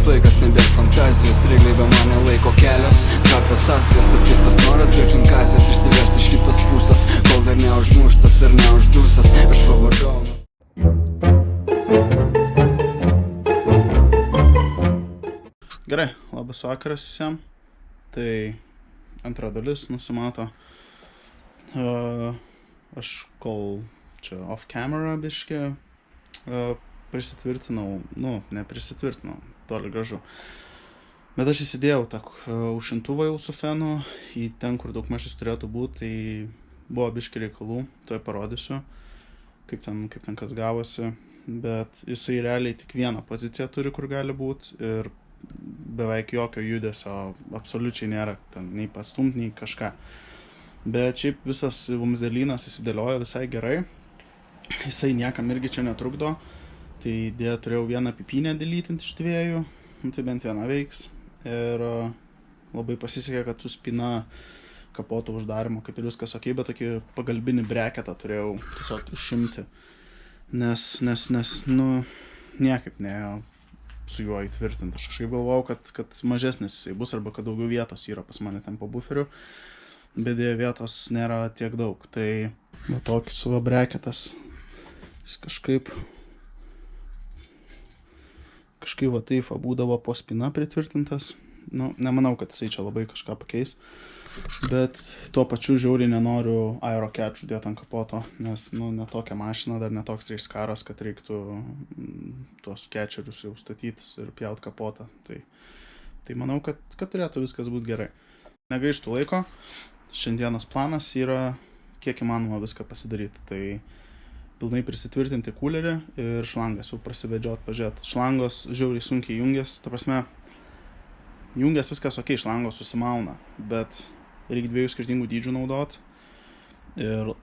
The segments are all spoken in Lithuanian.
laikas, nebėr fantazijos, realiai be mane laiko kelios, trapios sąsijos, tas keistas noras bėgti inkazijos, išsiversti iš kitos pusės, kol dar neužmuštas ir neuždusęs, aš pavargau. Gerai, labas vakaras visiems. Tai antra dalis nusimato. Aš kol čia off camera biškį prisitvirtinau, neprisitvirtinau, toli gražu. Bet aš įsidėjau tą aušintuvą jau su fenu į ten, kur daug mažis turėtų būti, tai buvo biškį reikalų, tuoj parodysiu, kaip ten kas gavosi. Bet jisai realiai tik vieną poziciją turi, kur gali būti ir beveik jokio judesio absoliučiai nėra, ten nei pastumt, nei kažką. Bet šiaip visas vamzdelynas įsidėliojo visai gerai, jisai niekam irgi čia netrukdo, tai turėjau vieną pipynę delytinti iš dviejų, tai bent vieną veiks. Ir labai pasisekė, kad su spyna kapoto uždarimo, kaip ir viskas ok, bet tokį pagalbinį breketą turėjau tiesiog išimti, nes niekaip neėjo su juo įtvirtinti. Aš kažkaip galvojau, kad mažesnis jisai bus arba kad daugiau vietos yra pas mane ten po buferiu, bet dėja vietos nėra tiek daug. Tai va tokis savo breketas, jis kažkaip va taip būdavo po spyna pritvirtintas. Nemanau, kad jisai čia labai kažką pakeis, bet tuo pačiu žiauriai nenoriu aeroketchų dėti ant kapoto, nes ne tokia mašina, dar netoks reiskaras, kad reiktų tuos ketcherius jau statytis ir pjaut kapotą. Tai manau, kad turėtų viskas būti gerai. Negaištų laiko, šiandienos planas yra kiek įmanoma viską pasidaryti. Tai pilnai prisitvirtinti kulerį ir šlangas jau prasivedžiot, pažiūrėt. Šlangos žiauriai sunkiai jungias, ta prasme, jungias viskas ok, šlangos susimauna, bet reikia dviejų skirtingų dydžių naudot. Ir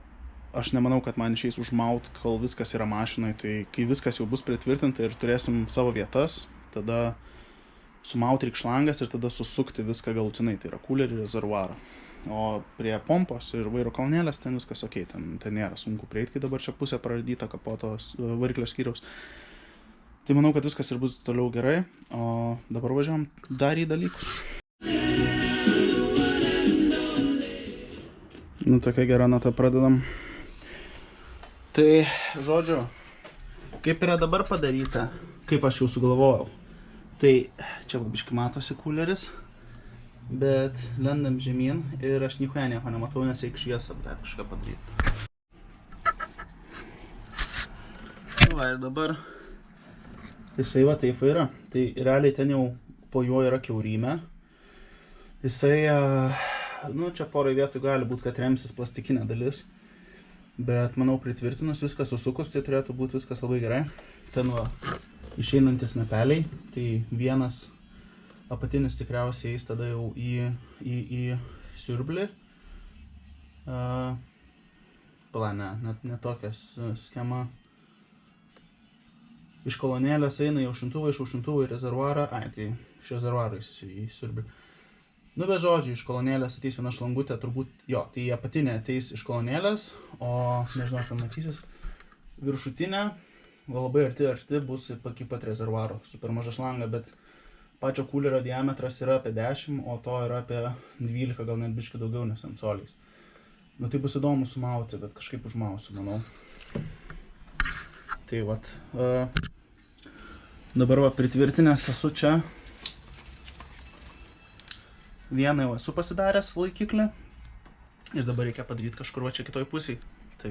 aš nemanau, kad man išeis užmaut, kol viskas yra mašinai. Tai kai viskas jau bus pritvirtinta ir turėsim savo vietas, tada sumauti reik šlangas ir tada susukti viską galutinai, tai yra kulerį ir rezervuarą. O prie pompos ir vairo kalnelės ten viskas ok, ten nėra sunku prieiti, kai dabar čia pusė praradyta kapotos variklio skyriaus. Tai manau, kad viskas ir bus toliau gerai, o dabar važiuojam dar į dalykus. Tokia gera nata pradedam. Tai, žodžiu, kaip yra dabar padaryta, kaip aš jau sugalvojau. Tai čia biškai matosi kuleris, bet lendam žemyn ir aš nieko nematau, nes reikia šviesą, bet kažką padaryti. Va ir dabar jisai va taip yra. Tai realiai ten jau po juo yra kiaurymė. Jisai, čia porai vietų gali būti, kad remsis plastikinė dalis. Bet manau, pritvirtinus viską susukus, tai turėtų būti viskas labai gerai. Ten va išeinantis napeliai, tai vienas apatinis tikriausiai eis tada jau į siurblį. Ne tokias schema. Iš kolonėlės eina į aušintuvą, iš aušintuvų į rezervuarą. Tai iš rezervuarą į siurblį. Bet žodžiu, iš kolonėlės ateis viena šlangutė, turbūt, tai apatinė ateis iš kolonėlės, o nežinau, ar matysis, viršutinė, labai arti bus iki pat rezervuaro, super maža šlanga, bet pačio kulerio diametras yra apie 10, o to yra apie 12, gal net biškai daugiau, nes ant soliais. Tai bus įdomu sumauti, bet kažkaip užmausiu, manau. Tai vat, dabar pritvirtinęs esu čia. Vieną jau esu pasidaręs laikiklį ir dabar reikia padaryti kažkur va čia kitoj pusėj. Tai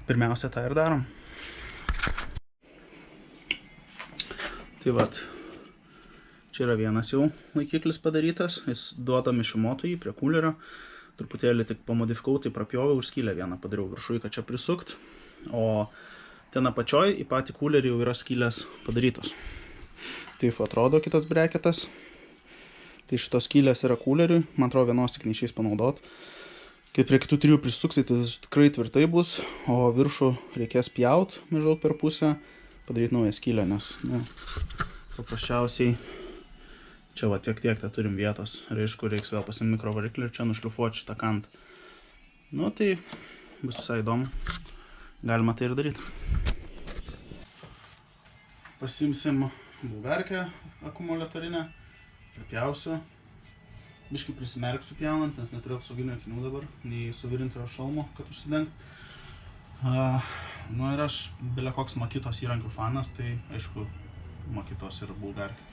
pirmiausia tą ir darom. Tai vat, čia yra vienas jau laikiklis padarytas, jis duoda mišimotojį prie kulerio. Truputėlį tik pamodifikau, tai prapjoviau ir skylę vieną padariau viršui, kad čia prisukt. O ten apačioj į patį kulerį jau yra skylės padarytos. Taip atrodo kitas breketas. Tai šitos skylės yra kuleriui, man atrodo vienos tik neišeis panaudot. Kai prie kitų trijų prisuksit, tai tikrai tvirtai bus, o viršų reikės pjaut maždaug per pusę, padaryti naują skylę, nes paprasčiausiai čia va tiek turim vietos. Ir aišku, reiks vėl pasimti mikrovariklį ir čia nušliufuoti šitą kantą. Tai bus visai įdomu, galima tai ir daryti. Pasimsim bulgarkę, akumuliatorinę. Pripjausiu. Biškai prisimerksiu pjaunant, nes neturiu apsauginių akinių dabar, nei suvirintojo šalmo, kad užsidengt. Nu ir aš bile koks Makitos įrankių fanas, tai aišku, Makitos ir Bulgarkė.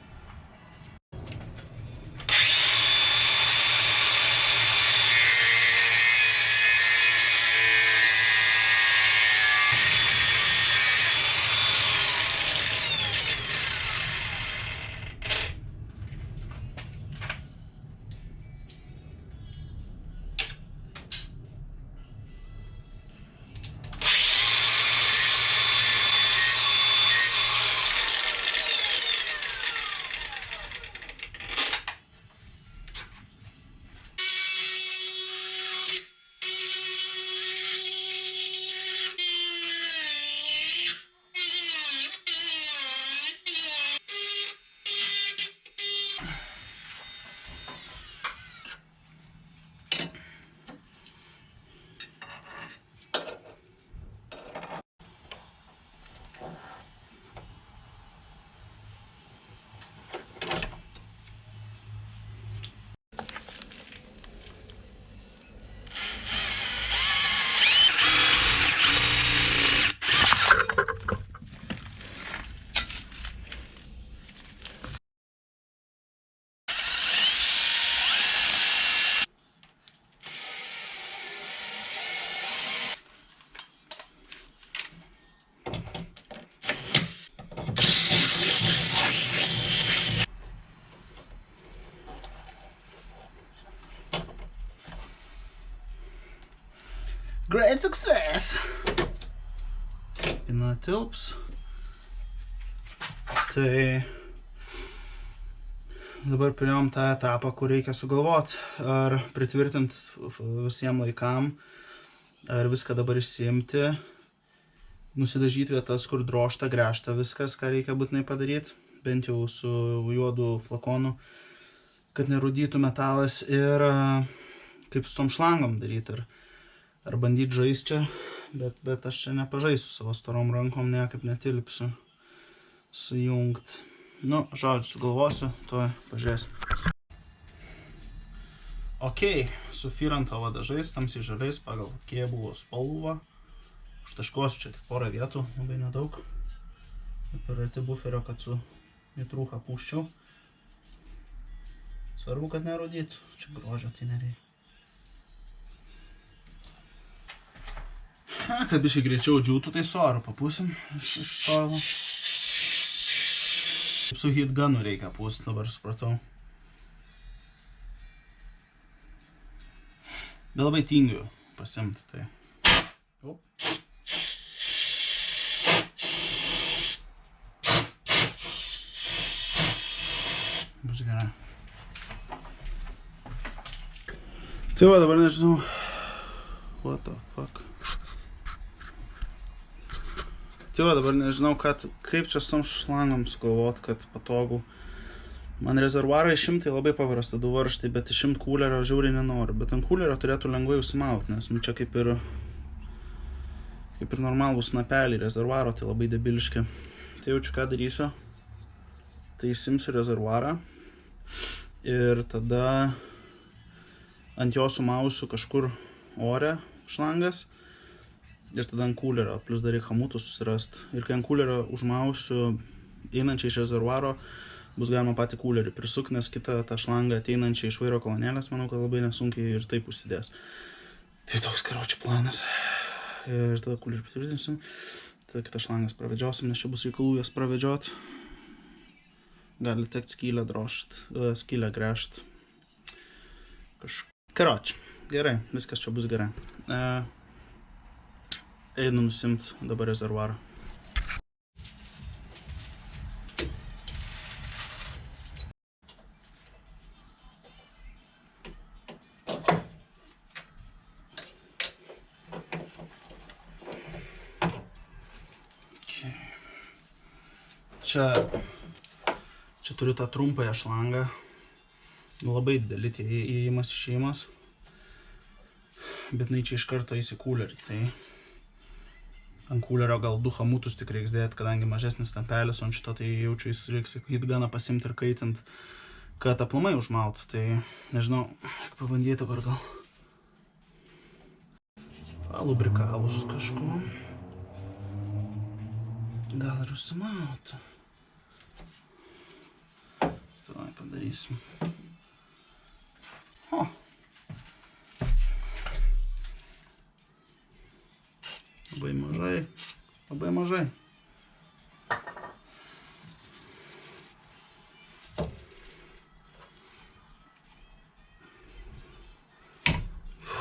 Great success! Spina tilps. Tai dabar priėjom tą etapą, kur reikia sugalvoti, ar pritvirtinti visiems laikam, ar viską dabar išsiimti, nusidažyti vietas, kur drožta, gręžta viskas, ką reikia būtinai padaryti, bent jau su juodu flakonu, kad nerūdytų metalas, ir kaip su tom šlangom daryti. Ar bandyti žaisti čia, bet aš čia nepažaisiu savo storom rankom, niekaip netilpsiu sujungt. Nu, žodžiu, sugalvosiu, tuoj pažiūrėsim. Ok, su Firantovo dažais, tamsiai žaliais, pagal kėbulo spalvą. Užtaškuosiu čia tik porą vietų, labai nedaug. Per arti buferio, kad su įtrūką pūščiau. Svarbu, kad nerūdytų, čia grožio tai nereikia. Kad biškai greičiau džiūtų, tai su oru papūsim iš toilo. Su heat gunu reikia pūsti, dabar supratau. Bet labai tingiu pasimti, tai. Bus gerai. Tai va, dabar nežinau. What the fuck. Tai va, dabar nežinau, kaip čia su tom šlangom sugalvot, kad patogu. Man rezervuarą išimti labai paprasta, du varžtai, bet išimti kūlerio žiauriai nenoriu. Bet ant kūlerio turėtų lengvai užsimauti, nes čia kaip ir normalūs snapeliai rezervuaro, tai labai debiliški. Tai jaučiu, ką darysiu. Tai išsimsiu rezervuarą ir tada ant jo sumausiu kažkur ore šlangas. Ir tada ant kūlerio, plus dar reikia hamutų susirast. Ir kai ant kūlerio užmausiu einančiai iš rezervuaro, bus galima patį kūlerį prisukti, nes kitą tą šlangą ateinančią iš vairo kolonėlės, manau, kad labai nesunkiai ir taip užsidės. Tai toks karočių planas. Ir tada kūlerį patvirtinsim. Tada kitą šlangas pravedžiosim, nes čia bus reikalų jas pravedžiot. Gali tekti skylę drožt, skylę gręžt. Karočių. Gerai, viskas čia bus gerai. Einu nusimt dabar rezervuarą. Čia turiu tą trumpąją šlangą. Labai didelį tie įėjimas išėjimas. Bet čia iš karto eis į kūlerį. Tai ant kūlerio gal 2 hamutus tik reiks dėti, kadangi mažesnis tampelis, ant šito tai jaučiu jis reiks hitganą pasimti ir kaitint, kad aplamai užmaut. Tai nežinau, pabandyti dabar gal. Palubrikavus kažko. Gal ir užsimautų. Tai padarysim. O. Labai mažai. Labai mažai.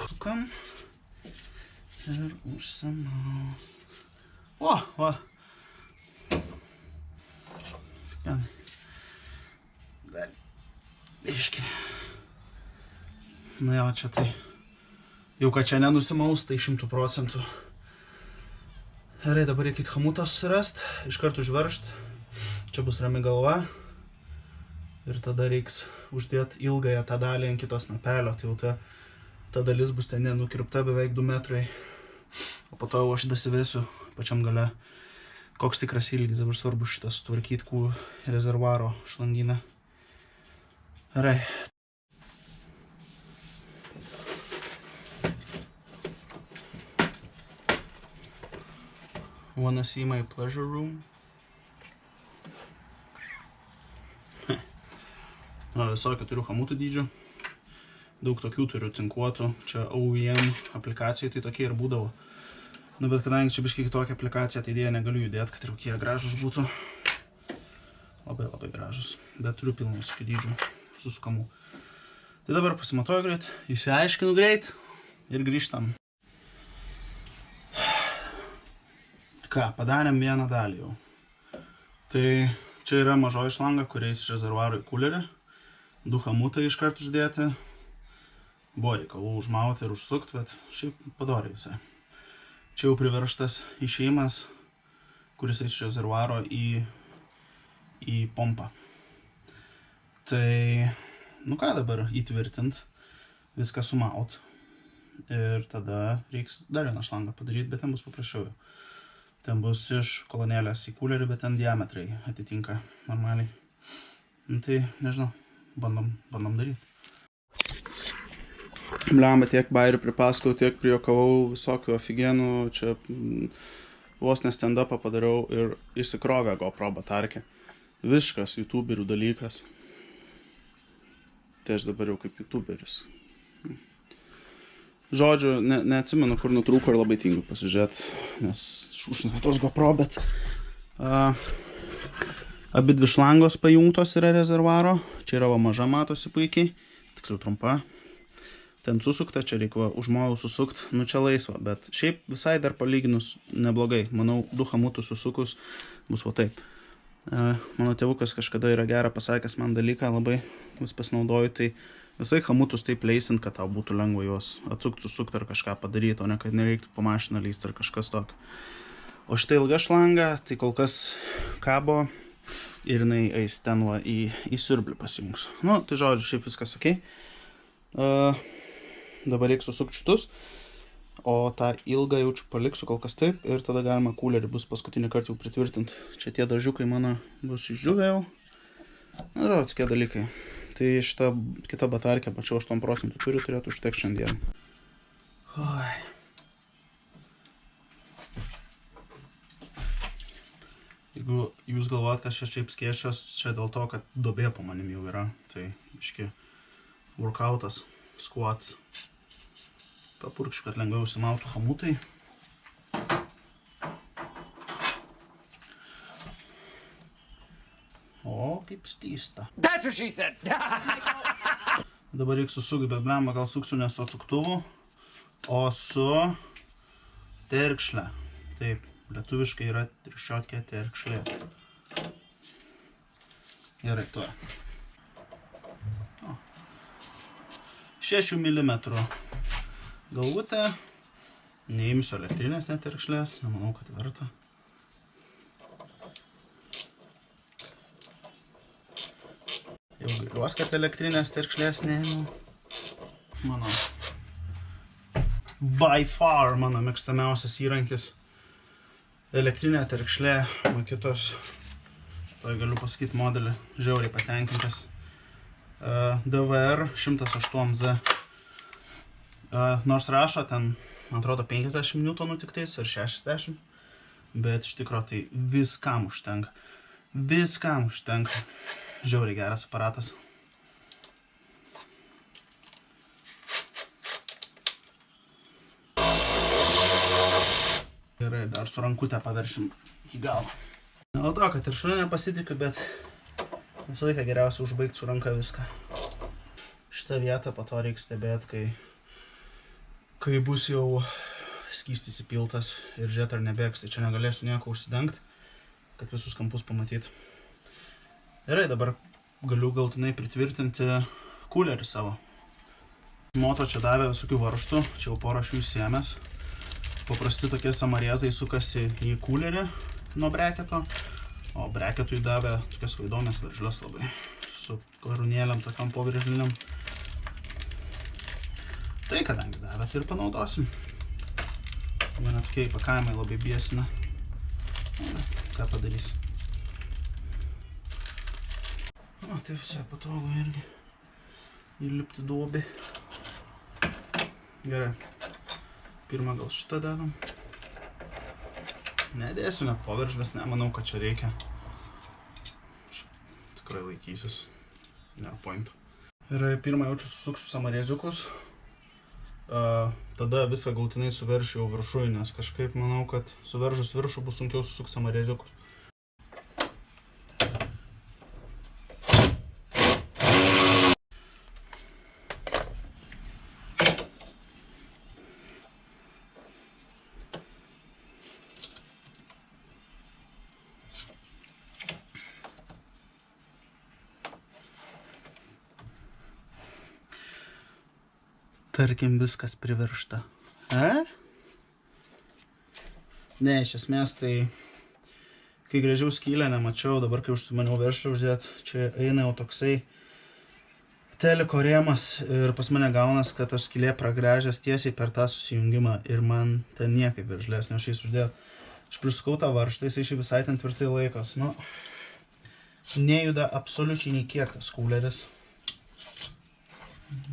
Sukam. Ir užsimaus. O, va. Dar. Biški. Na jau čia tai. Jau kad čia nenusimaus, tai 100%. Gerai, dabar reikit hamutą susirast, iškart užveršt. Čia bus rami galva. Ir tada reiks uždėti ilgąją tą dalį ant kitos snapelio. Tai jau ta dalis bus ten nenukirpta beveik 2 metrai. O po to jau aš dasivesiu pačiam gale. Koks tikras ilgis, dabar svarbu šitą sutvarkyti rezervuaro šlangyną. Gerai. Wanna see my pleasure room? Visokių turiu hamutų dydžių. Daug tokių turiu cinkuotų. Čia OEM aplikacijų tai tokie ir būdavo. Nu, bet kadangi čia biškai kitokia aplikacija, tai dėja negaliu judėti, kad ir kokie gražus būtų. Labai labai gražus. Bet turiu pilną visokių dydžių susukamų. Tai dabar pasimatuoju greit, išsiaiškinu greit ir grįžtam. Ką, padarėm vieną dalį jau. Tai čia yra mažoji šlanga, kuriais iš rezervuaro į kulerį. 2 hamutai iškart uždėti. Buvo reikalų užmauti ir užsukti, bet šiaip padoriai visai. Čia jau priverštas išėjimas, kuris iš rezervuaro į pompą. Tai, nu ką dabar įtvirtint, viską sumaut. Ir tada reiks dar vieną šlangą padaryti, bet ten bus paprasčiau. Ten bus iš kolonėlės į kulerį, bet ten diametrai atitinka normaliai. Tai, nežinau, bandom daryti. Blemba, tiek bairių pripasakau, tiek prijuokavau visokių afigenų. Čia vos ne stand-upą padariau ir išsikrovė GoPro batarkę. Viskas youtuberių dalykas. Tai aš dabar jau kaip youtuberis. Žodžiu, neatsimenu, kur nutrūko ir labai tingiu pasižiūrėti, nes užnuotos GoPro, bet abi 2 šlangos pajungtos yra rezervuaro. Čia yra va maža, matosi puikiai, tiksliau trumpa. Ten susukta, čia reikia užmojau susukti, nu čia laisva, bet šiaip visai dar palyginus neblogai. Manau, 2 hamutus susukus bus va taip. Mano tėvukas kažkada yra gerą pasakęs man dalyką, labai vis pasinaudoju, tai visai hamutus taip leisint, kad tau būtų lengva juos atsukti, susukti ar kažką padaryti, o ne kad nereiktų po mašiną lysti ar kažkas tokio. O štai ilga šlanga, tai kol kas kabo ir jinai eis ten va į siurblį pasijungs. Nu, tai žodžiu, šiaip viskas ok. Dabar reikia susukti šitus, o tą ilgą jaučiu paliksiu kol kas taip ir tada galima kulerį bus paskutinį kartą jau pritvirtinti. Čia tie dažiukai mano bus išdžiūvę jau. Na, žodžiu, tokie dalykai. Tai šitą kitą batarkę, pačiau 8% turėtų užtekti šiandien. Jeigu jūs galvojat, kad aš čia skėsčios, čia dėl to, kad duobė po manim jau yra. Tai, biški, workoutas, squats. Papurkšiu, kad lengviau užsimautų hamutai. O, kaip slysta. That's what she said. Dabar reikia susukti, bet blemba, gal suksiu ne su atsuktuvu, o su terkšle. Taip, lietuviškai yra trišiotkė terkšlė. Gerai, tuo. 6 mm galvutę. Neimsiu elektrinės neterkšlės, nemanau, kad verta. Jau gailiuos, kad elektrinės terkšlės neėmiau. Mano by far mano mėgstamiausias įrankis Elektrinė terkšlė, Makitos, to galiu pasakyti modelį, žiauriai patenkintas. DVR 108Z. Nors rašo ten, man atrodo, 50 N tiktais ir 60, bet iš tikro tai viskam užtenka. Viskam užtenka. Žiauriai geras aparatas. Gerai, dar su rankutę paveršim iki galo. Dėl to, kad ir šalia nepasitikiu, bet visą laiką geriausia užbaigti su ranka viską. Šitą vietą po to reikia stebėti, kai bus jau skystis įpiltas ir žiūrėti ar nebėgs, tai čia negalėsiu nieko užsidengti, kad visus kampus pamatyti. Gerai, dabar galiu galtinai pritvirtinti kulerį savo. Moto čia davė visokių varžtų, čia jau porą šių įsiėmęs. Paprasti tokie samarėzai sukasi į kulerį nuo breketo, o breketui davė tokias įdomias veržles labai, su karūnėlėm tokiam poveržliniam. Tai kadangi davė, tai ir panaudosim. Mane tokie įpakavimai labai biesina. Ką padarys. Tai visai patogu irgi įlipti duobį. Gerai. Pirmą gal šitą dedam. Nedėsiu net poveržlės, nemanau, kad čia reikia. Tikrai laikysis. Nėra pointų. Ir pirmą jaučiu susuksiu samarėziukus. Tada viską galutinai suveršiu jau viršui, nes kažkaip manau, kad suveržus viršų bus sunkiau susukti samarėziukus. Tarkim, viskas priveršta. Ne, iš esmės tai, kai grėžiau skylę, nemačiau, dabar kai užsimaniau veršlę uždėti, čia eina jau toksai teliko rėmas ir pas mane gaunas, kad aš skylė pragręžęs tiesiai per tą susijungimą ir man ten niekaip veržlės neužėjus uždėti. Aš prisukau tą varžtą, jisai šiai visai ten tvirtai laikos. Nu, nejuda absoliučiai nei kiek tas kuleris.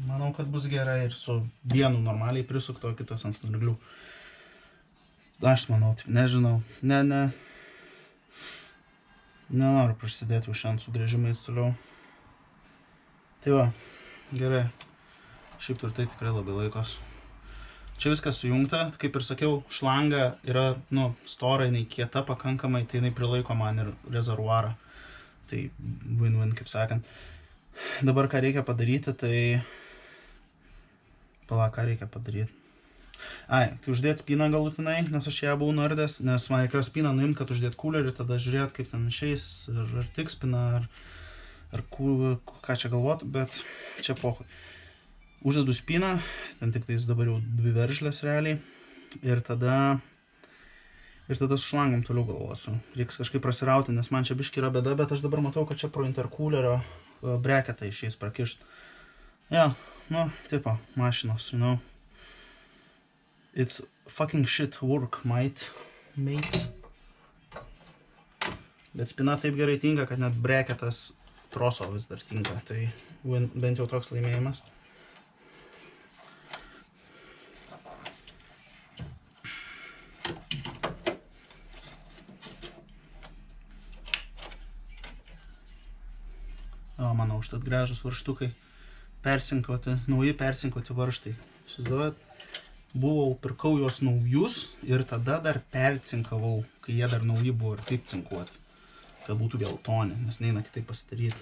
Manau, kad bus gerai ir su vienu normaliai prisukto, kitas ant snarglių. Aš manau, taip, nežinau. Nenoriu prasidėti už šiandien su grėžimais toliau. Tai va, gerai. Šiaip tvirtai tikrai labai laikos. Čia viskas sujungta. Kaip ir sakiau, šlanga yra, stora, jinai kieta pakankamai, tai jinai prilaiko man ir rezervuarą. Tai win-win, kaip sakant. Dabar ką reikia padaryti, tai... Ką reikia padaryti? Tai uždėti spyną galutinai, nes aš ją buvau nardęs, nes man reikėjo spyną nuimti, kad uždėti kulerį, tada žiūrėti, kaip ten išeis, ar tik spyną, ar ką čia galvoti, bet čia pohui. Uždedu spyną, ten tik tais dabar jau 2 veržlės realiai, ir tada su šlangom toliau galvosiu. Reiks kažkaip prasirauti, nes man čia biški yra bėda, bet aš dabar matau, kad čia pro interkulerio breketą išeis prakišti. Tipo, mašinos, It's fucking shit work, mate. Bet spina taip gerai tinka, kad net breketas troso vis dar tinka, tai bent jau toks laimėjimas. Manau, užtat gražus varžtukai nauji persinkoti varžtai. Įsivaizduojat, pirkau juos naujus ir tada dar percinkavau, kai jie dar nauji buvo ir taip cinkuoti, kad būtų geltoni, nes neina kitaip pasidaryti.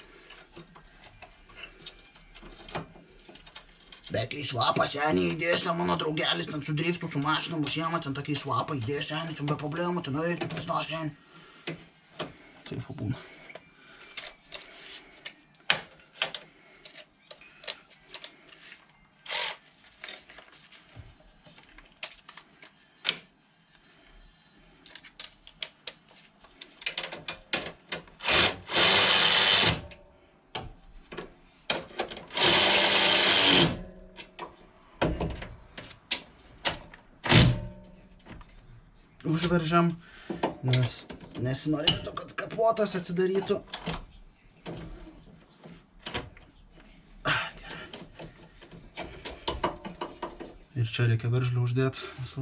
Bet kai svapą senį įdės, mano draugelis ten sudriftų su mašina, musiema, ten tokiai svapą įdės senį, ten be problemų, ten eiti, pizda senį. Taip būna. Užveržiam Nes nesinorėtų, kad kapotas atsidarytų. Ir čia reikia veržlių uždėti, nes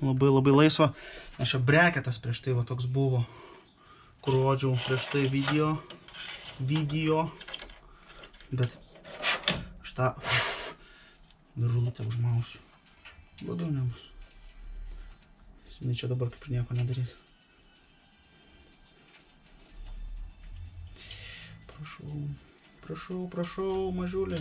labai laisva. Aš čia breketas prieš tai va toks buvo, kur rodžiau prieš tai video, bet aš tą veržulutę užmausiu. Blogiau nebus. Jis čia dabar kaip ir nieko nedarys. Prašau, mažiulį.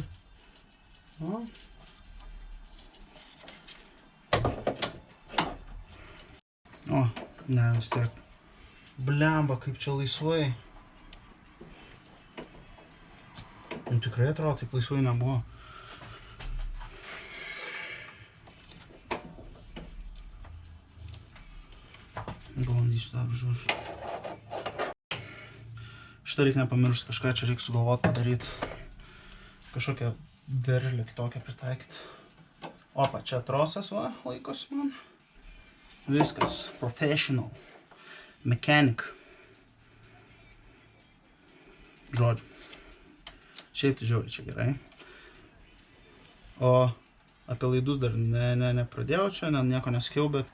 Ne, vis tiek. Blemba, kaip čia laisvai. Tikrai atrodo, taip laisvai nebuvo. Bandysiu dar užviršų. Šitą reikia nepamiršti, kažką čia reikia sugalvoti padaryti. Kažkokią veržlę kitokią pritaikyti. Opa, čia trosas va, laikosi man. Viskas, professional. Mechanic. Žodžiu. Šiaip tai žiauriai čia gerai. O apie laidus dar nepradėjau čia, nieko nesakiau, bet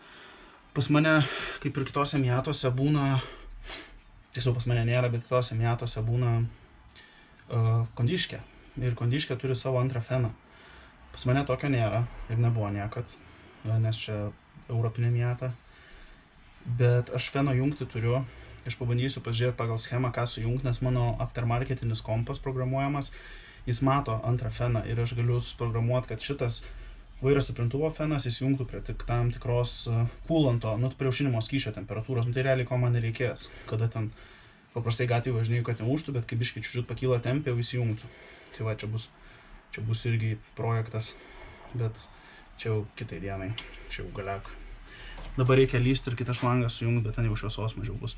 pas mane, kaip ir kitose miatose būna, tiesiog pas mane nėra, bet kitose miatose būna kondiškė. Ir kondiškė turi savo antrą feną. Pas mane tokio nėra ir nebuvo niekad, nes čia europinė miata. Bet aš feno jungti turiu. Aš pabandysiu pažiūrėti pagal schemą, ką sujungti, nes mano aftermarketinis kompas programuojamas, jis mato antrą feną ir aš galiu suprogramuoti, kad šitas vairo stiprintuvo fenas įsijungtų prie tam tikros kūlanto, prie aušinimo skysčio temperatūros. Tai realiai ko man nereikės, kada ten paprastai gatvėje važinėjau, kad neužtų, bet kai biškai čiūčiut pakyla tempė, jau įsijungtų. Tai va, čia bus irgi projektas, bet čia jau kitai dienai, čia jau galiak. Dabar reikia lysti ir kitą šlangą sujungti, bet ten jau šviesos mažiau bus.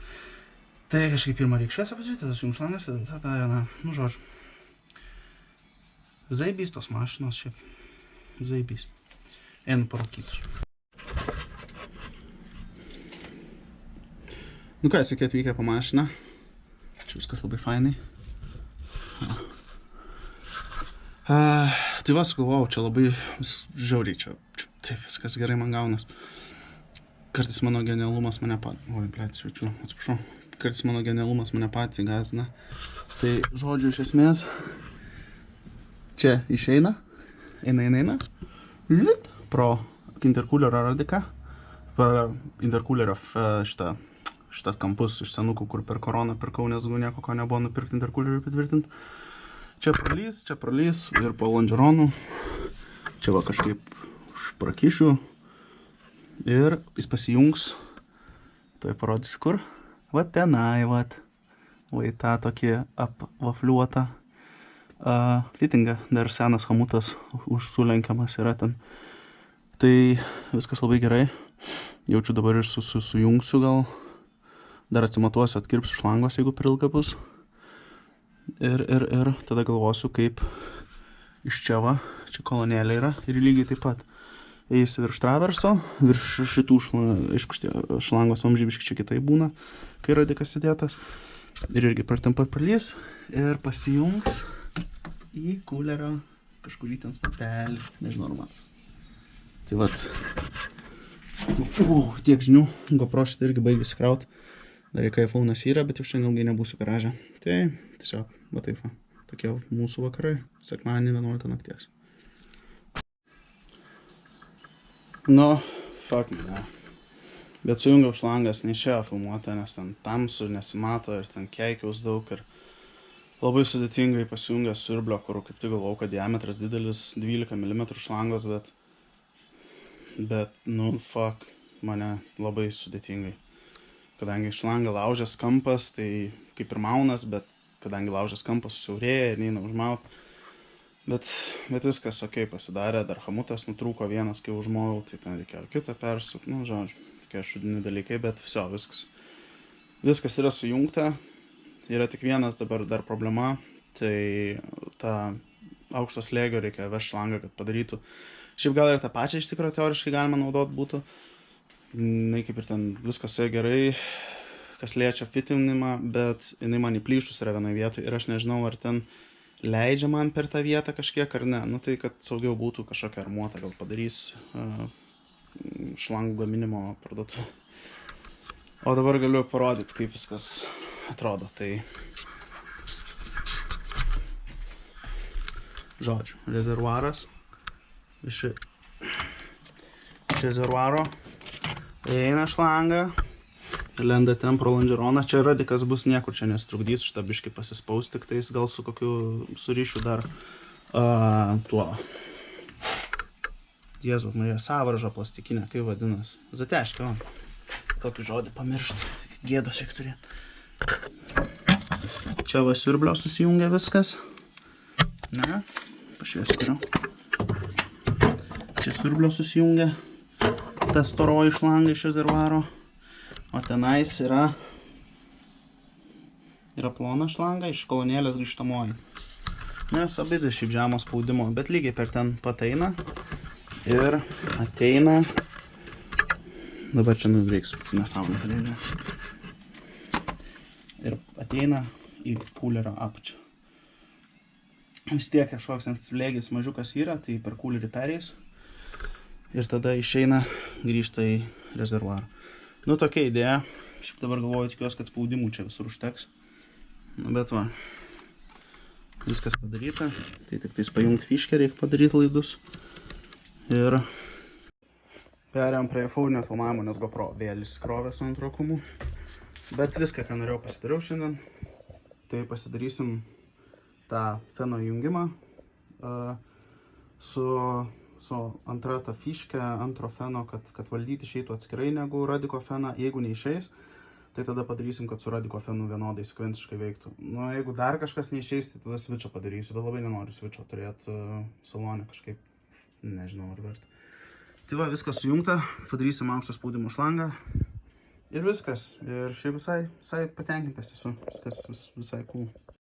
Tai kažkaip pirmą reikia šviesą pasižiūrėti, tada sujungt šlangas, žodžiu. Zaibys tos mašinos šiaip. Zaibys. Einu parūkytus. Ką, sveiki atvykę po mašiną. Čia viskas labai fainai. Tai va, sugalvojau, čia labai žiauriai, čia taip viskas gerai man gaunas. Kartais mano genialumas mane patį gąsdina. Tai žodžiu, iš esmės, čia išeina, eina, pro intercoolerio radiką, intercoolerio šitas kampus iš senukų, kur per koroną pirkau, nes nieko ko nebuvo nupirkti intercooleriui patvirtinti. Čia pralys ir po lonžeronų. Čia va kažkaip prakišiu. Ir jis pasijungs. Tai parodysiu kur. Va tenai, va tą tokį apvafliuotą fitingą. Dar senas hamutas sulenkiamas yra ten. Tai viskas labai gerai. Jaučiu dabar ir sujungsiu gal. Dar atsimatuosiu, atkirpsiu šlangos, jeigu per ilga bus. Ir tada galvosiu, kaip iš čia va, čia kolonėlė yra ir lygiai taip pat. Eis virš traverso, virš šitų šlangos vamžybiškai čia kitai būna, kai radikas įdėtas. Ir irgi per tam pat pralys ir pasijungs į kūlerio kažkurį ten stapelį, nežinau ar matos. Tai vat, tiek žinių, GoPro šitą irgi baigėsi kraut. Dar reikia iPhone'as yra, bet jau šiandien ilgai nebūsiu garaže. Tai tiesiog, va taip va, tokie mūsų vakarai, sekmadienį 11 nakties. Fuck ne. Bet sujungiau šlangas, neišėjo filmuota, nes ten tamsu, nesimato ir ten keikiaus daug ir labai sudėtingai pasijungęs siurblio, kur kaip tik galvojau, kad diametras didelis, 12 mm šlangos, bet fuck, mane labai sudėtingai. Kadangi šlangą laužęs kampas, tai kaip ir maunas, bet kadangi laužęs kampas susiaurėja ir neina užmaut. Bet viskas ok pasidarė, dar hamutas nutrūko vienas, kai užmojau, tai ten reikėjo kitą persuk, žodžiu, tokie šudini dalykai, bet viskas yra sujungta. Yra tik vienas dabar dar problema, tai tą aukšto slėgio reikia vežti šlangą, kad padarytų. Šiaip gal ir tą pačią iš tikrųjų teoriškai galima naudoti būtų, jinai kaip ir ten viskas su ja gerai, kas liečia fitinimą, bet jinai man įplyšus yra vienoje vietoje ir aš nežinau, ar ten leidžia man per tą vietą kažkiek ar ne. Nu tai, kad saugiau būtų kažkokią armuotą, gal padarys šlangų gaminimo parduotuvę. O dabar galiu parodyti, kaip viskas atrodo. Tai žodžiu, rezervuaras. Iš rezervuaro eina šlanga, lenda ten pro lonžeroną. Čia radikas bus niekur čia nestrukdys, šitą biškį pasispaus, tik tais gal su kokiu surišiu dar tuo. Jėzau, Marija, sąvaržą plastikinę, kaip vadinas. Zateškė, va. Tokį žodį pamiršt, gėdos šiek turi. Čia va siurblio susijungia viskas. Ne, pašviesiu geriau. Čia siurblio susijungia ta storoji šlanga iš rezervuaro. O tenais yra plona šlanga iš kolonėlės grįžtamoji. Nes abidvi šiaip žemo spaudimo, bet lygiai per ten pat eina. Ir ateina. Dabar čia reiks nesąmonę padaryti. Ir ateina į kūlerio apačią. Vis tiek kažkoks slėgis mažiukas yra, tai per kūlerį pereis. Ir tada išeina, grįžta į rezervuarą. Nu, tokia idėja. Šiaip dabar galvoju, tikiuosi, kad spaudimų čia visur užteks. Nu, bet va. Viskas padaryta. Tai tik tais pajungti fiškę reikia padaryti laidus. Ir perėjom prie faurinio filmavimo, nes GoPro vėl išsikrovė su antro akumu. Bet viską, ką norėjau, pasidariau šiandien. Tai pasidarysim tą feno jungimą su antra ta fiškė, antro feno, kad valdyti išeitų atskirai negu radiko feną. Jeigu neišeis, tai tada padarysim, kad su radiko fenu vienodai sekvenciškai veiktų. Nu, jeigu dar kažkas neišeis, tai tada switchą padarysiu, bet labai nenoriu switcho turėti salone kažkaip, nežinau ar verta. Tai va, viskas sujungta, padarysim aukšto spaudimo šlangą ir viskas. Ir šiaip visai patenkintas esu, viskas visai cool.